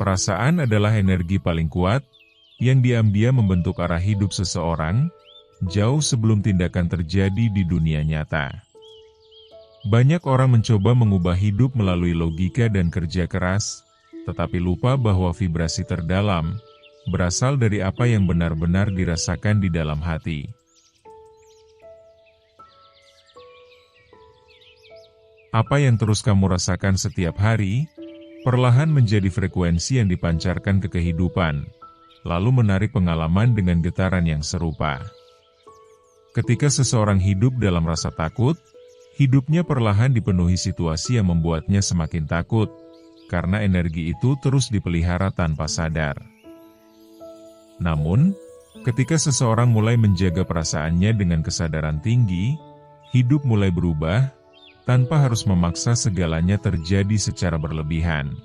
Perasaan adalah energi paling kuat, yang diam-diam membentuk arah hidup seseorang, jauh sebelum tindakan terjadi di dunia nyata. Banyak orang mencoba mengubah hidup melalui logika dan kerja keras, tetapi lupa bahwa vibrasi terdalam berasal dari apa yang benar-benar dirasakan di dalam hati. Apa yang terus kamu rasakan setiap hari, perlahan menjadi frekuensi yang dipancarkan ke kehidupan, lalu menarik pengalaman dengan getaran yang serupa. Ketika seseorang hidup dalam rasa takut, hidupnya perlahan dipenuhi situasi yang membuatnya semakin takut, karena energi itu terus dipelihara tanpa sadar. Namun, ketika seseorang mulai menjaga perasaannya dengan kesadaran tinggi, hidup mulai berubah, tanpa harus memaksa segalanya terjadi secara berlebihan.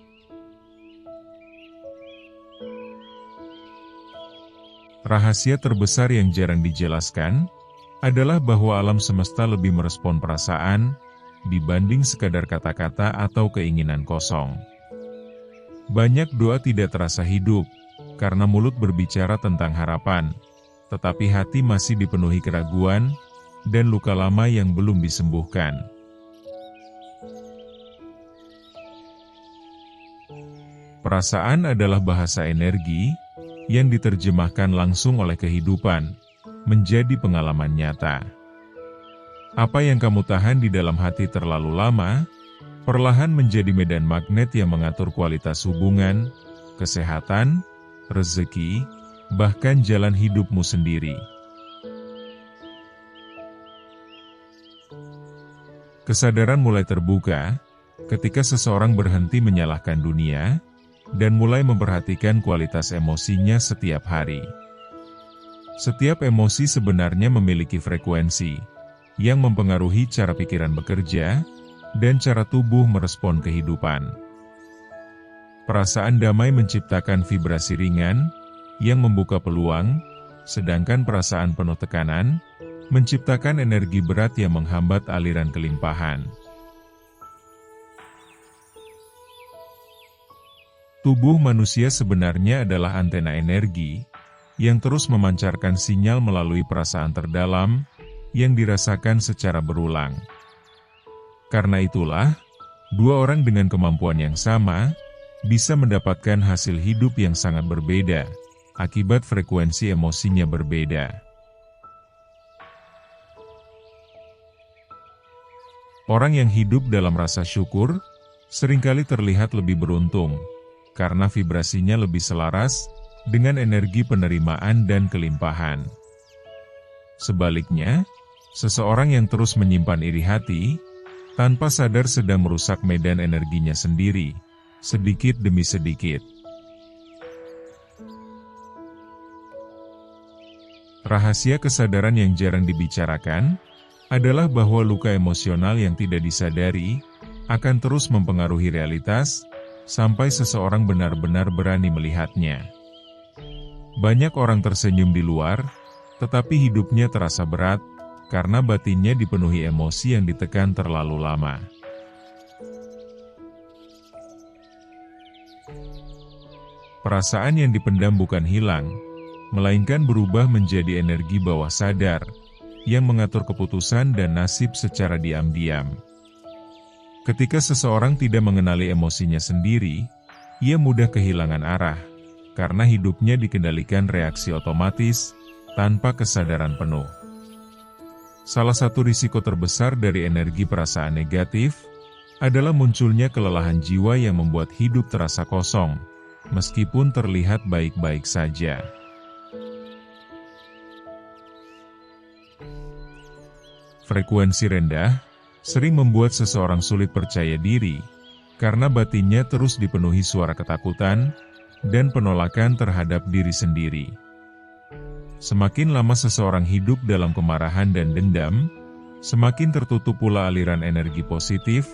Rahasia terbesar yang jarang dijelaskan adalah bahwa alam semesta lebih merespon perasaan dibanding sekadar kata-kata atau keinginan kosong. Banyak doa tidak terasa hidup karena mulut berbicara tentang harapan, tetapi hati masih dipenuhi keraguan dan luka lama yang belum disembuhkan. Perasaan adalah bahasa energi yang diterjemahkan langsung oleh kehidupan menjadi pengalaman nyata. Apa yang kamu tahan di dalam hati terlalu lama, perlahan menjadi medan magnet yang mengatur kualitas hubungan, kesehatan, rezeki, bahkan jalan hidupmu sendiri. Kesadaran mulai terbuka ketika seseorang berhenti menyalahkan dunia dan mulai memperhatikan kualitas emosinya setiap hari. Setiap emosi sebenarnya memiliki frekuensi yang mempengaruhi cara pikiran bekerja dan cara tubuh merespon kehidupan. Perasaan damai menciptakan vibrasi ringan yang membuka peluang, sedangkan perasaan penuh tekanan menciptakan energi berat yang menghambat aliran kelimpahan. Tubuh manusia sebenarnya adalah antena energi yang terus memancarkan sinyal melalui perasaan terdalam yang dirasakan secara berulang. Karena itulah, dua orang dengan kemampuan yang sama bisa mendapatkan hasil hidup yang sangat berbeda akibat frekuensi emosinya berbeda. Orang yang hidup dalam rasa syukur seringkali terlihat lebih beruntung karena vibrasinya lebih selaras dengan energi penerimaan dan kelimpahan. Sebaliknya, seseorang yang terus menyimpan iri hati, tanpa sadar sedang merusak medan energinya sendiri, sedikit demi sedikit. Rahasia kesadaran yang jarang dibicarakan adalah bahwa luka emosional yang tidak disadari akan terus mempengaruhi realitas, sampai seseorang benar-benar berani melihatnya. Banyak orang tersenyum di luar, tetapi hidupnya terasa berat, karena batinnya dipenuhi emosi yang ditekan terlalu lama. Perasaan yang dipendam bukan hilang, melainkan berubah menjadi energi bawah sadar, yang mengatur keputusan dan nasib secara diam-diam. Ketika seseorang tidak mengenali emosinya sendiri, ia mudah kehilangan arah, karena hidupnya dikendalikan reaksi otomatis, tanpa kesadaran penuh. Salah satu risiko terbesar dari energi perasaan negatif, adalah munculnya kelelahan jiwa yang membuat hidup terasa kosong, meskipun terlihat baik-baik saja. Frekuensi rendah sering membuat seseorang sulit percaya diri, karena batinnya terus dipenuhi suara ketakutan dan penolakan terhadap diri sendiri. Semakin lama seseorang hidup dalam kemarahan dan dendam, semakin tertutup pula aliran energi positif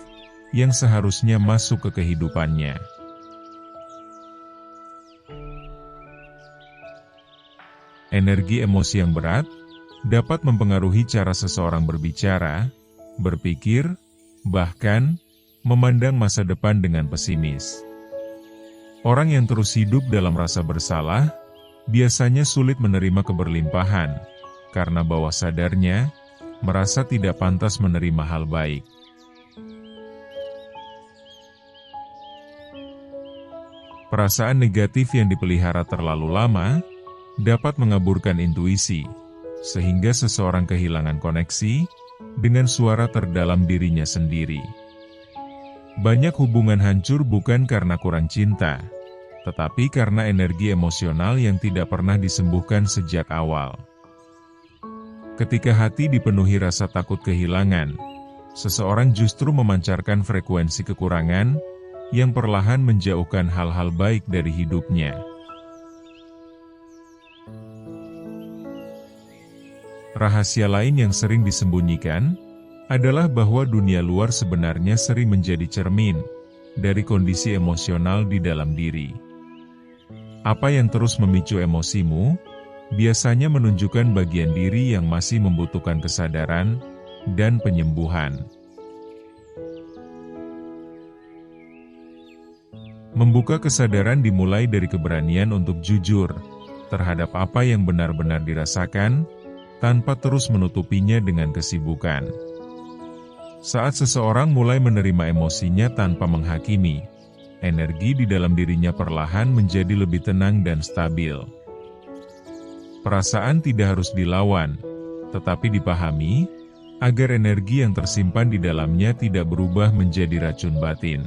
yang seharusnya masuk ke kehidupannya. Energi emosi yang berat dapat mempengaruhi cara seseorang berbicara, berpikir, bahkan memandang masa depan dengan pesimis. Orang yang terus hidup dalam rasa bersalah, biasanya sulit menerima keberlimpahan, karena bawah sadarnya merasa tidak pantas menerima hal baik. Perasaan negatif yang dipelihara terlalu lama dapat mengaburkan intuisi, sehingga seseorang kehilangan koneksi dengan suara terdalam dirinya sendiri. Banyak hubungan hancur bukan karena kurang cinta, tetapi karena energi emosional yang tidak pernah disembuhkan sejak awal. Ketika hati dipenuhi rasa takut kehilangan, seseorang justru memancarkan frekuensi kekurangan yang perlahan menjauhkan hal-hal baik dari hidupnya. Rahasia lain yang sering disembunyikan adalah bahwa dunia luar sebenarnya sering menjadi cermin dari kondisi emosional di dalam diri. Apa yang terus memicu emosimu biasanya menunjukkan bagian diri yang masih membutuhkan kesadaran dan penyembuhan. Membuka kesadaran dimulai dari keberanian untuk jujur terhadap apa yang benar-benar dirasakan, tanpa terus menutupinya dengan kesibukan. Saat seseorang mulai menerima emosinya tanpa menghakimi, energi di dalam dirinya perlahan menjadi lebih tenang dan stabil. Perasaan tidak harus dilawan, tetapi dipahami, agar energi yang tersimpan di dalamnya tidak berubah menjadi racun batin.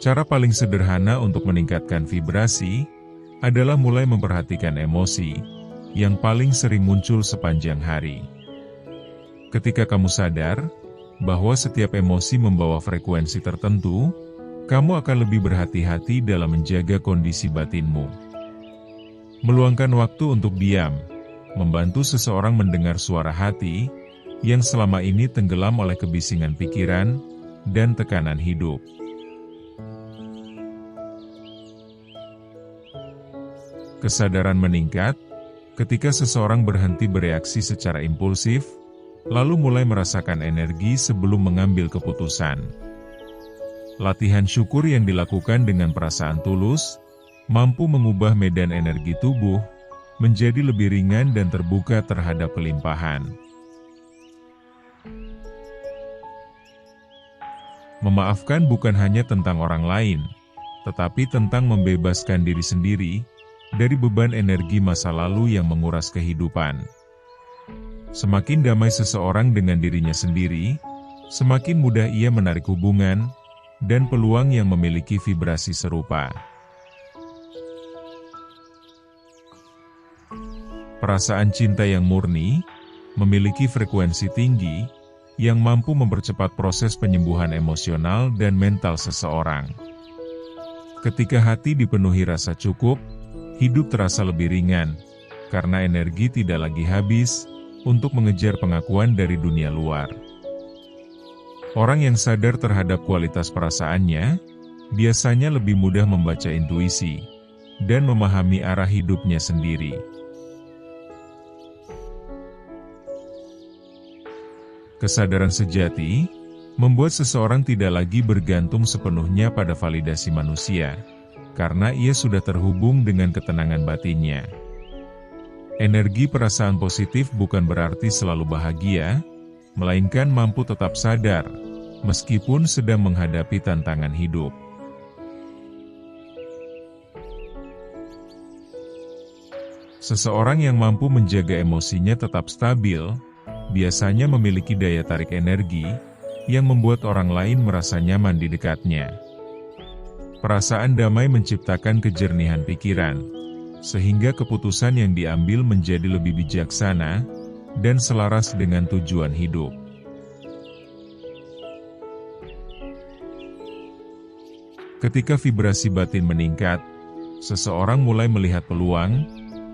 Cara paling sederhana untuk meningkatkan vibrasi adalah mulai memperhatikan emosi yang paling sering muncul sepanjang hari. Ketika kamu sadar bahwa setiap emosi membawa frekuensi tertentu, kamu akan lebih berhati-hati dalam menjaga kondisi batinmu. Meluangkan waktu untuk diam, membantu seseorang mendengar suara hati yang selama ini tenggelam oleh kebisingan pikiran dan tekanan hidup. Kesadaran meningkat ketika seseorang berhenti bereaksi secara impulsif, lalu mulai merasakan energi sebelum mengambil keputusan. Latihan syukur yang dilakukan dengan perasaan tulus, mampu mengubah medan energi tubuh menjadi lebih ringan dan terbuka terhadap kelimpahan. Memaafkan bukan hanya tentang orang lain, tetapi tentang membebaskan diri sendiri dari beban energi masa lalu yang menguras kehidupan. Semakin damai seseorang dengan dirinya sendiri, semakin mudah ia menarik hubungan dan peluang yang memiliki vibrasi serupa. Perasaan cinta yang murni memiliki frekuensi tinggi yang mampu mempercepat proses penyembuhan emosional dan mental seseorang. Ketika hati dipenuhi rasa cukup, hidup terasa lebih ringan, karena energi tidak lagi habis untuk mengejar pengakuan dari dunia luar. Orang yang sadar terhadap kualitas perasaannya, biasanya lebih mudah membaca intuisi dan memahami arah hidupnya sendiri. Kesadaran sejati membuat seseorang tidak lagi bergantung sepenuhnya pada validasi manusia, karena ia sudah terhubung dengan ketenangan batinnya. Energi perasaan positif bukan berarti selalu bahagia, melainkan mampu tetap sadar, meskipun sedang menghadapi tantangan hidup. Seseorang yang mampu menjaga emosinya tetap stabil, biasanya memiliki daya tarik energi, yang membuat orang lain merasa nyaman di dekatnya. Perasaan damai menciptakan kejernihan pikiran, sehingga keputusan yang diambil menjadi lebih bijaksana dan selaras dengan tujuan hidup. Ketika vibrasi batin meningkat, seseorang mulai melihat peluang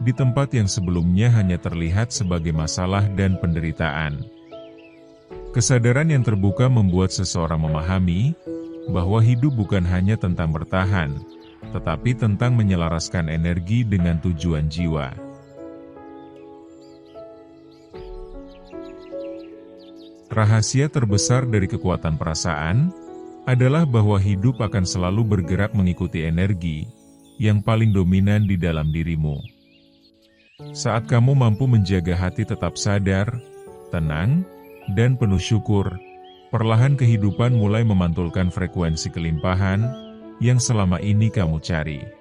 di tempat yang sebelumnya hanya terlihat sebagai masalah dan penderitaan. Kesadaran yang terbuka membuat seseorang memahami bahwa hidup bukan hanya tentang bertahan, tetapi tentang menyelaraskan energi dengan tujuan jiwa. Rahasia terbesar dari kekuatan perasaan adalah bahwa hidup akan selalu bergerak mengikuti energi yang paling dominan di dalam dirimu. Saat kamu mampu menjaga hati tetap sadar, tenang, dan penuh syukur, perlahan kehidupan mulai memantulkan frekuensi kelimpahan yang selama ini kamu cari.